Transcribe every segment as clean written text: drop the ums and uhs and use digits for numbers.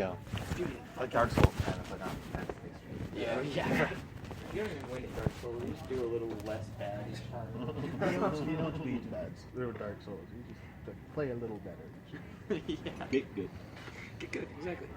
go. Like Dark Souls kind of, but not Fantasy Street. Yeah. You don't even win at Dark Souls. You just do a little less bad each time. You don't beat bad through Dark Souls. You just play a little better. Yeah. Get good. Get good, exactly.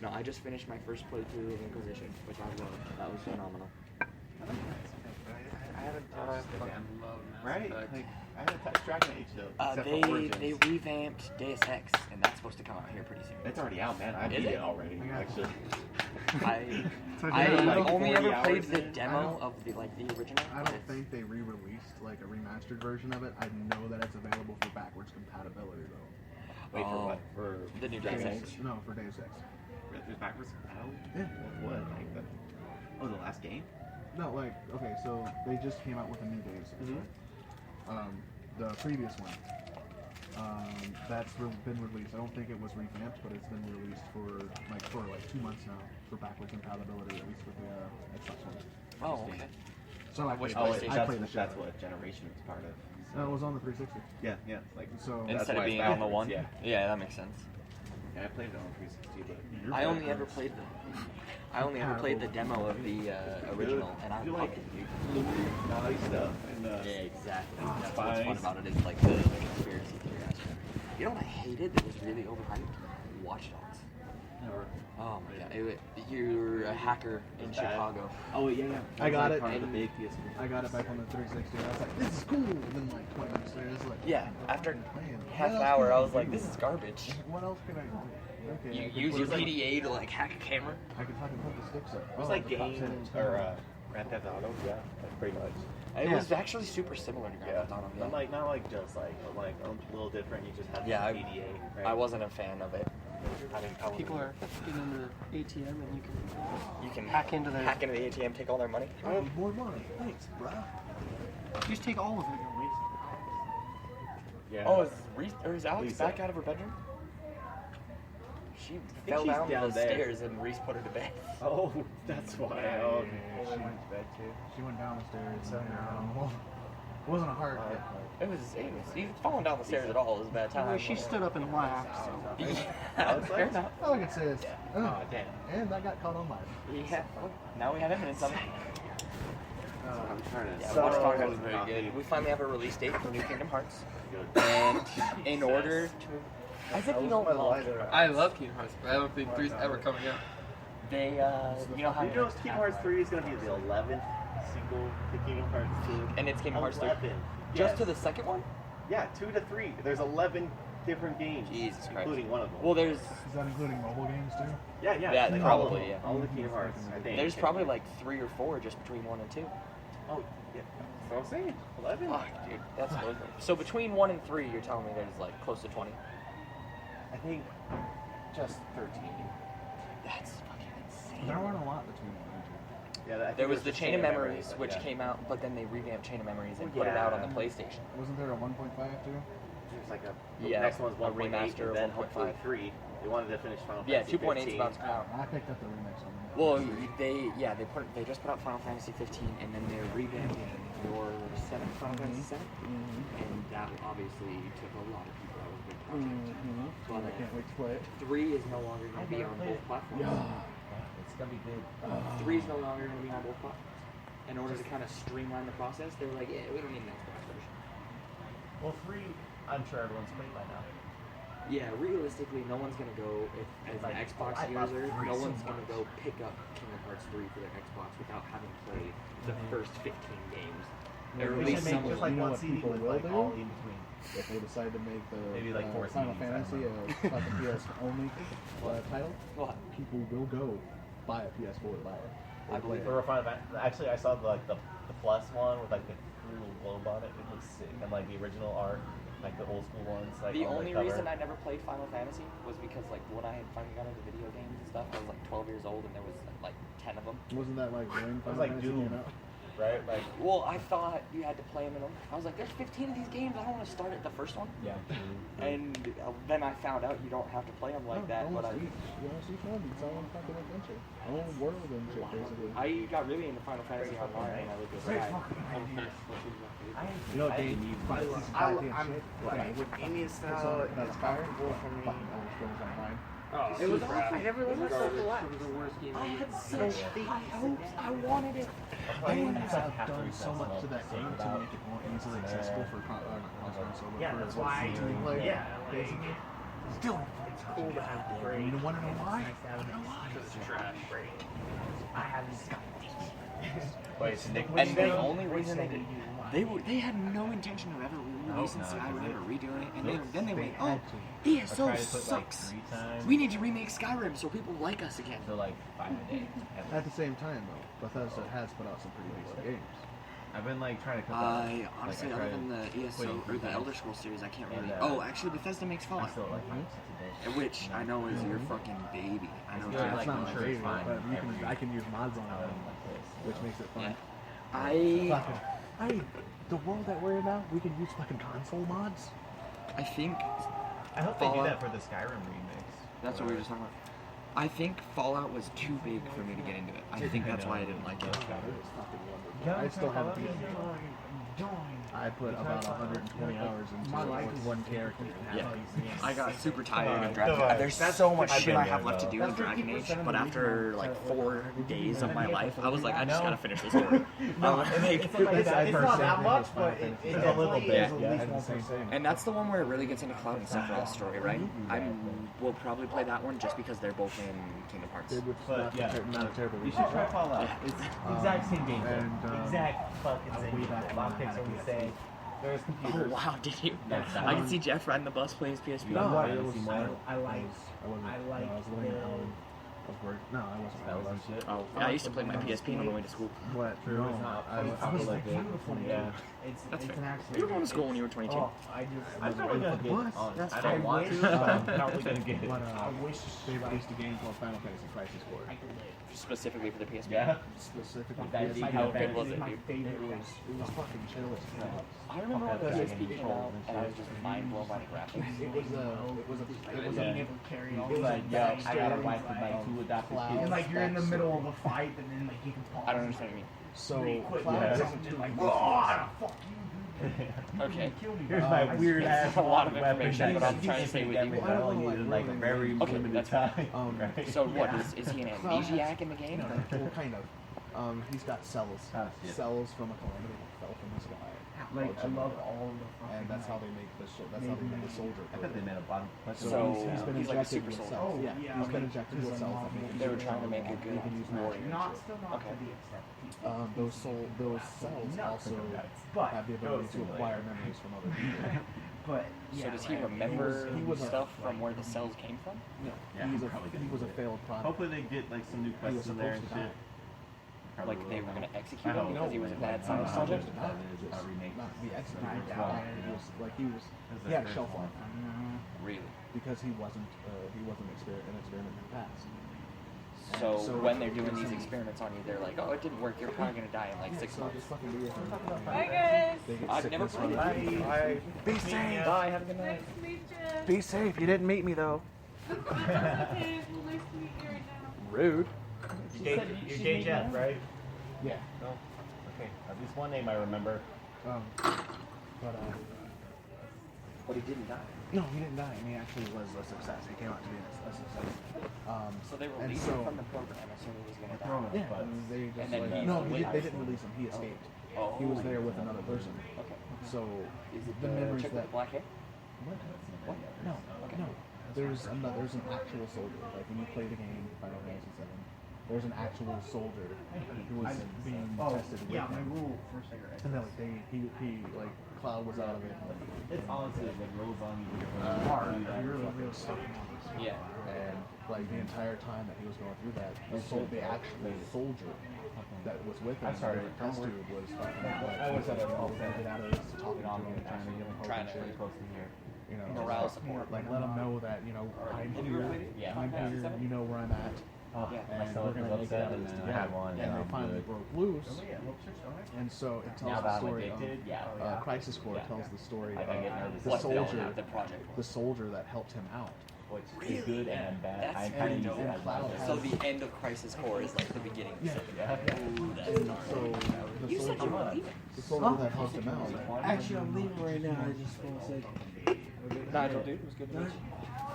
No, I just finished my first playthrough of Inquisition, which I loved. That was phenomenal. I haven't Right? Like, I haven't touched Dragon Age though. Except for Origins. They revamped Deus Ex, and that's supposed to come out here pretty soon. It's already out, man. I beat it already. Actually. I only ever played the demo of the original. I don't think they re-released like a remastered version of it. I know that it's available for backwards compatibility though. Wait, for what? For the new Deus Ex? No, for Deus Ex. There's backwards compatible? Yeah. What? Like the? Oh, the last game? No, like okay, so they just came out with a new Deus Ex, right? The previous one, that's been released. I don't think it was revamped, but it's been released for 2 months now for backwards compatibility, at least with the Xbox One. Oh, okay. So I played the shit. That's what generation it's part of. No, it was on the 360. Yeah, yeah. Like so instead of being on the one. Yeah, that makes sense. Yeah, I played it on 360, but I only ever played the demo of the original, and I liked it. Naughty stuff. And, yeah, exactly. That's what's fun about it is like the conspiracy theory aspect. You know what I hated that was really overhyped? Watch Dogs. Never. Oh my god, you're a hacker in Chicago. Oh yeah, yeah. I got it. Part of the big PS4. I got it back on the 360. And I was like, this is cool. And then like 20 minutes later, it's like, yeah. After half an hour, I was like, this is garbage. What else can I do? Okay, you use your PDA to like hack a camera. I can fucking put the sticks up. It was like Game or Grand Theft Auto. Yeah, that's pretty much. It was actually super similar to Grand Theft Auto. Yeah. Not like just like a little different. You just have the PDA. Right? I wasn't a fan of it. People are getting into the ATM and you can hack into the ATM, take all their money. I need more money. Thanks, bro. You just take all of it. Yeah. Oh, is Alex back out of her bedroom? She fell down the stairs and Reese put her to bed. Oh, that's why. Oh, She went to bed too. She went down the stairs. It wasn't a hard hit. It was you falling down the stairs at all is a bad time. She stood up and laughed. So. Yeah, fair enough. All I can say is, oh, damn. And I got caught on live. Yeah, now we have evidence of it. I'm trying to. Yeah, Watch Dogs was very good. We finally have a release date for New Kingdom Hearts. And in order to... As if you don't love Kingdom Hearts. I love Kingdom Hearts, but I don't think 3's ever coming out. They, you know how... You know Kingdom Hearts 3 is going to be the 11th sequel to Kingdom Hearts 2? And it's Kingdom Hearts 3? 11. Just to the second one? Yeah, 2 to 3. There's 11 different games. Jesus Christ. Including one of them. Well, there's... Is that including mobile games too? Yeah, yeah. Yeah, like probably, yeah. All the Kingdom Hearts, I think. There's probably like 3 or 4 just between 1 and 2. Oh, yeah. That's what I'm saying. 11? Fuck, dude. That's crazy. So between 1 and 3, you're telling me there's like close to 20? I think just 13. That's fucking insane. There weren't a lot between 1 and 2. Yeah, I think there was it the just Chain of Memories, but which yeah. came out, but then they revamped Chain of Memories and put it out on the PlayStation. Wasn't there a 1.5 too? It's like the Yeah, next one's a 1.8 remaster and then of hopefully 1.5. 3. They wanted to finish Final Yeah, Fantasy 2.8 is 15. about to come out. I picked up the remix on that. Well, they just put out Final Fantasy 15, and then they're revamping your 7th Final Fantasy 7, and that obviously took a lot of people. That was a big project. But I can't wait to play it. 3 is no longer going to be on both platforms. It's gonna be good. 3 is no longer going to be on both platforms. In order to kind of streamline the process, they were like, yeah, we don't need an Xbox version. Well, 3, I'm sure everyone's played by now. Yeah, realistically, no one's gonna go as an Xbox user. No one's gonna go pick up Kingdom Hearts 3 for their Xbox without having played the first 15 games. Or at least make some. just like You know one what CD people with will like do? all in between. If they decide to make the Maybe like 4 Final CDs, Fantasy like a PS only title, What? people will go buy a PS4 to buy it. I believe For Final Fantasy, actually, I saw the plus one with like the little globe on it. It looks sick, and like the original art. Like the old school ones. Like The on only cover. reason I never played Final Fantasy was because like when I had finally got into video games and stuff, I was like 12 years old and there was like 10 of them. Wasn't that like when It was Final like Fantasy Doom, came out? right? Like Well, I thought you had to play them in them. I was like, there's 15 of these games. I don't want to start at the first one. yeah. And then I found out you don't have to play them like that. But You know, each one, it's all one fucking adventure. Own world and shit, basically. I got really into Final Fantasy Online when I was a guy. You know, Dave, Final Fantasy goddamn shit. With Indian style, That's it's comfortable for me. Online. Oh, It was super awful. I never let myself relax. It was the worst game. I had such high hopes. I wanted it. They have done so much to that game to make it more easily accessible for not console, but Yeah, for that's why. play. Yeah, Basically, still, it's cool to have the break. you want to know why? Nice to have a It's trash. break. I haven't got Wait, so Nick, And the only reason they did, They had no intention of ever releasing no, Skyrim or redoing it, and then they went, had oh, to. ESO I tried to put, like, sucks. 3 times. We need to remake Skyrim so people like us again. So like 5 a day. At the same time, though, Bethesda has put out some pretty decent games. I've been like trying to cut I honestly, I other tried than the ESO putting or 3 the times. Elder Scrolls series, I can't And, really. uh, Actually, Bethesda makes I Fallout, still like 5 a day. which I know is your fucking baby. I know. Yeah, Jeff. like, It's not I'm my sure it's favorite, fine but you every- can, I can use mods on it, Like this, which makes it fun. Yeah. I Hey, the world that we're in now, we can use fucking console mods. think I hope they do Fallout. that for the Skyrim remix. that's what we were just talking about. I think Fallout was too big for me to get into it. I think that's why I didn't like it. It was fucking wonderful. I still haven't beaten it. I put about 120 hours into one character. Yeah. I got super tired of Come Dragon on. Age. There's so much I've shit been I there, have left to though. do in Dragon Age, but after like 4 days of my life, I was like, I just gotta finish this story. It's not that much, but it It's a little definitely bit, is yeah. at least 1%. And that's the one where it really gets into Cloud and Sephiroth's story, right? We'll probably play that one just because they're both in Kingdom Hearts. It was But not, yeah, not terrible. You should try Fallout. It's the exact same game. and, Exact fucking same way game. back A lot of when I things had are a the same. There's Oh computers. wow, did you? That's I can see Jeff riding the bus playing his PSP. No, No, I it didn't was. see I mine. like. I wasn't. I no, like I was living at home. I was working. No, I wasn't. Spells and shit. Oh, yeah, I used to play my PSP on the way to school. What? True, No, it's not. I was. I was like, beautiful. yeah. It's That's it's fair. an actually. You were going to school when you were 22. Oh, I just. I'm probably gonna get What? on. That's I fine. don't want to, but I'm probably gonna get it. But I wish they released a game called Final Fantasy Crisis Core. I could live. Specifically for the PSP. Yeah. Specifically, That PSP. deep. How good was It's it, my dude? favorite. It was fucking chill as hell. I remember when the Okay, PSP came control out and and I was shit. just mind blown by the graphics. It was a Being able to carry all He's these like, yo, I got a backstories, wife with my like- 2 adopted Cloud. kids. And like you're in the middle of a fight, and then like you can pause. I don't understand what you mean. so Quick, Cloud yeah. doesn't and do like, this. oh, fuck you. Okay. Kill me. Here's dog. my I weird just- ass a lot of weapon information, that but I'm you trying to can stay take with damage you. out in like a very Okay, limited that's time. fine. Right? So what, is he an amnesiac in the game? or- Well, kind of. He's got cells. Ah, shit. Cells from a calamity that fell from the sky. Like I love all the fucking. And that's how they make the that's how they make the soldier. I thought they made a bunch of So, he's been he's like a injected super with soldier. cells. Oh, Yeah, yeah, he's been okay. injected with cells. that make him They were super trying to make a strong. good He can use warrior. magic. Not still not Okay. to the extent that people. Those cells also But have the ability to acquire memories from other people. but So yeah, does he like, remember he was a- stuff from where the cells came from? No, Yeah, he probably was a gonna do it. failed product. Hopefully they get like some new He was quests in there and supposed to shit. die. Like they were going to execute I him hope because he was a bad son of Not soldier? supposed to die, it was not be executed. I He doubt was- it. He was like he had a shelf life Really? because he wasn't an experiment in the past. So So- when they're doing these experiments on you, they're like, oh, it didn't work. You're probably going to die in like 6 So months. just fucking do your thing. Hi guys. They get I've never sickness from played it. it. Bye. Be safe. Bye, have a good Nice night. to meet you. Be safe. You didn't meet me though. Okay, well, nice to meet you right now. Rude. You're Jay Jeff, right? Yeah. No. Okay. At least one name I remember. But But he didn't die. no, he didn't die, and he actually was a success. He came out to be a success. So they And released so- him from the program assuming he's going to die. Yeah, But- and they just And then like, he no, lived. they didn't release him. He escaped. Oh. He was there with another person. Okay. So Is it the the memories chick with that the black hair? what? No, no. There's an actual soldier. Like when you play the game Final Fantasy VII, there's an actual soldier who was being tested with Yeah, my him. rule for cigarettes. And then like he like Cloud was out of it. It's honestly like rolls on you. Hard. You're really stuck on this. Yeah. And like the entire time that he was going through that, the actual soldier that was with him, I'm sorry, the test I'm tube was fucking like, I was at a call get center. out of this, talking to him, trying to give him hope Trying and to- shit. Close to here. You know, Morale just, support. like let him know that you know I'm here, Yeah. I'm here, you know where I'm at, Oh, Yeah. my and stomach we're was gonna make it upset, out of and this then I had together. one, And and they I'm finally good. broke loose, Yeah, hope so, stomach. and so it tells Now the that I'm story addicted, of yeah. Crisis Core Yeah. tells the story Like, I get of nervous. the What, they don't soldier, have the project? the soldier that helped him out. Which is good and bad. That's I kind of very use dope. it as Cloud my has- So the end of Crisis Core is like the beginning. Yeah. Yeah. Ooh, that's And gnarly. so You the said you soldier, were leaving. the soldier that helped him out. Actually, I'm leaving right now. I just want to say. Nigel, dude, it was good to meet you.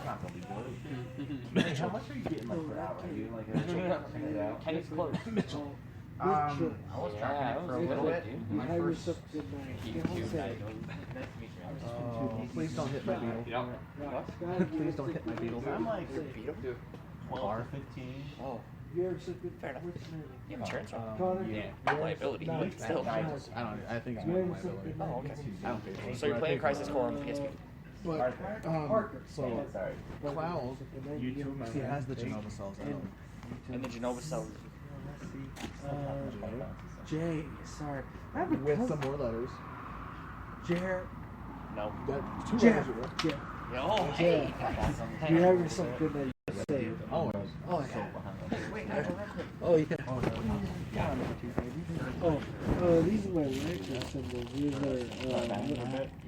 Not gonna be good. How much are you getting like per hour? Are you like a Kenny's close. Mitchell. I was tracking it for a little bit. You have yourself a good night. Don't say. Please don't hit my beetle. Please don't hit my beetle. I'm like 12 or 15. Oh. You have yourself a good Fair enough. What's your name? You have insurance, right? Connor? Yeah. Liability, but still. I think it's You my have yourself a liability. good night. Oh, okay. I don't pay for it. So you're playing Crisis Core on the PSP. But, so, Sorry. Cloud, he has the Genova cells in him. And the Genova cells. Jay, sorry. I have a With cousin. some more letters. Jared. No. That, 2 Jeff. letters are there. Jeff. Oh, hey. You have yourself a good night. Say it. Oh, Oh, yeah. Oh, yeah. These are my ranking symbols. These are,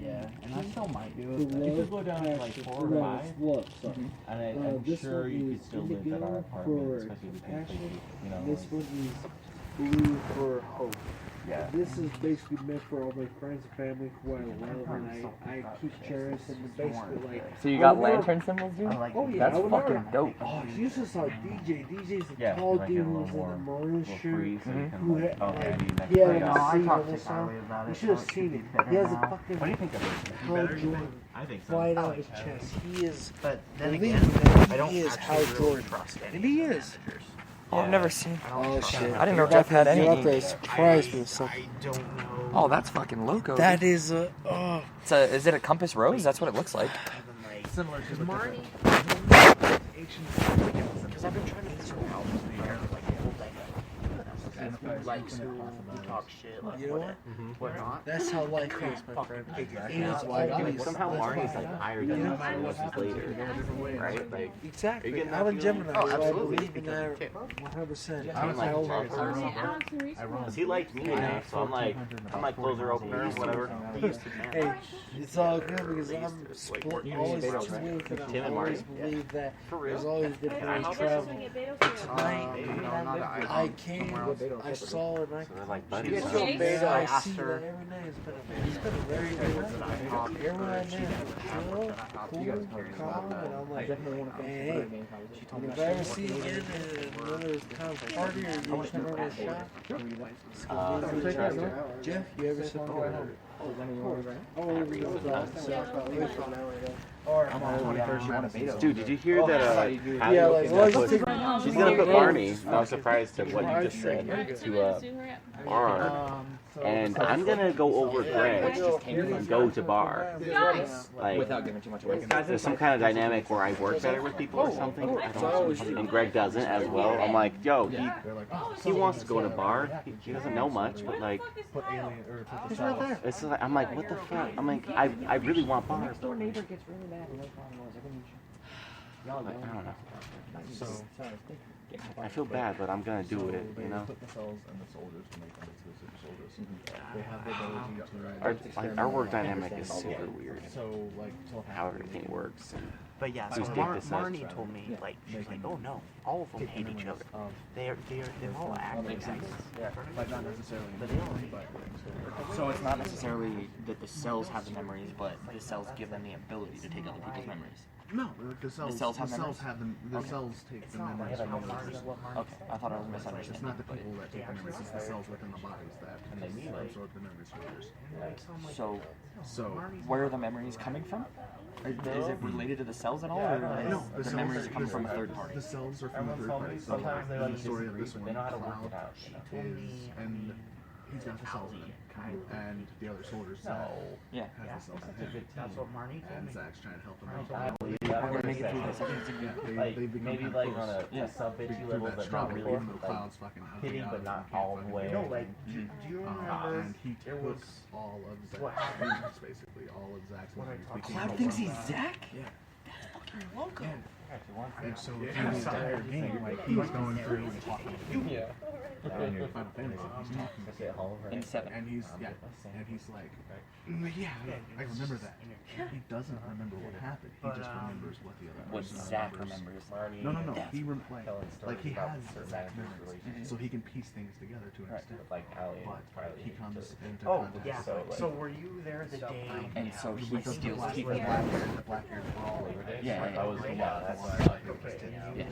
Yeah, and I still might do the it. You love, could go down to like 4 or love, 5. love, sorry. And I'm This sure one you is could still live at indigo our apartment, for especially if you pay for, passion. you know. This one is blue for hope. Yeah. This is basically meant for all my friends and family who I love and I keep cherishing and basically like. So you I got would never- lantern symbols, dude? Oh yeah, That's I would fucking never, dope. Oh, you just saw DJ. DJ's a Yeah, tall like dude get a who little was in more, a maroon little shirt. free, so you can Who like, had, okay, I need next yeah, time. like a scene of this song. You should have seen it. He has a fucking What do you think of it? Hal Jordan I think so. flying out of his chest. He is. But then believe again, me, I don't he is actually Hal really Jordan. trust any And he of the is. managers. Oh, I've never seen. Oh shit! I didn't know Jeff had any. You're about to surprise me with something. I don't know. Oh, that's fucking loco. That is a. Oh. It's a, is it a compass rose? That's what it looks like. Similar to the Marnie, because I've been trying to figure out like the whole dynamic. Likes who talk shit, like You know what? whatnot. That's how life is, my friend. Exactly. That's why I got Somehow Marnie's like higher than us, and this is later, right? Like, Exactly. getting I'm that a feeling? Gemini, Oh, so I absolutely. believe in that 100%. I'm like, Alex and Reese. cause he liked me now, so I'm like closer openers, whatever. Hey, it's all good because I'm always believed and Tim I and always Marty. believe that For real? there's always different ways to travel. Tonight, I came, I saw, and I So they're like She buddies. gets huh? so big, I asked see that her- every day. It's been a very good everyone I met, chill, cool, calm, and I'm like, hey, and if I ever see you again in another kind of party or you come over to a shop, it's gonna be Interesting. Jeff, you ever sit down? I'm on 21st, you want a beta. Dude, did you hear that? Yeah, like, Abby's well, gonna just put- she's gonna put Barney. I was surprised to what you just said to Arn. And I'm gonna go over Greg and go to bar. Like, Without giving too much away. there's some kind of dynamic where I work better with people or something. I don't know. And Greg doesn't as well. I'm like, yo, he wants to go to bar. He doesn't know much, but like, Put alien, or put the cells. it's like, I'm like, what the fuck? I'm like, I really want bar. Door neighbor gets really mad when they find noise. Like, I don't know. So, I feel bad, but I'm gonna do it. they You know. put the cells and the soldiers to make them into the super soldiers. They have the ability Our to. like our work dynamic is super weird. So, like, How everything works. And But yeah, so Who's take this out? Marnie told me, like, she's like, oh no, all of them hate each other. They're all acting like this. Like, not necessarily. But they all So it's not necessarily that the cells have the memories, but the cells give them the ability to take other people's memories. No, the cells. cells have the cells memories? have them. The Okay. cells take the memories from the others. Okay, I thought I was It's misunderstanding. not the people that take the memories. It's the cells within the bodies that absorb the memories from others. So So, where are the memories coming from? Is it related to the cells at all, or no, is the memories come from a third party? The cells are from a Everyone's third told party. me So, sometimes they like the story of disagree, this but one, they know how to work it Cloud out. You know? is, and he's got the cells in him, and the other soldiers No. Yeah. has the cells in him. That's what Marnie told And me. Zach's trying to help him I out. believe We're that. gonna make it through this. I think it's a good. Like, They've become maybe kind of like close. on a sub bitchy Through level, that but struggle, not really. even though Like, Cloud's fucking ugly hitting, out but of not it, can't all the fucking way. do No, it. like, do you remember? And he there took was all of what Zach's happened? memories, basically, all of Zach's What I memories. talked became about. all thinks from he's him. Zach? Yeah. Loco. And so through the entire game, like, he's going through and talking to people. Yeah. And in Final Fantasy, he's talking to people. In 7. And he's like, yeah, I remember that. He doesn't remember what happened. He just remembers what the other What person Zach remembers. remembers. No. He like he has certain Zach's managers' memories, so he can piece things together to an Right. extent. Like Allie and But Riley. he comes into Oh, contact. yeah. So, like- So were you there the day? And so he Because the steals black people. hairs were all over there. Yeah, I was a lot. Yeah.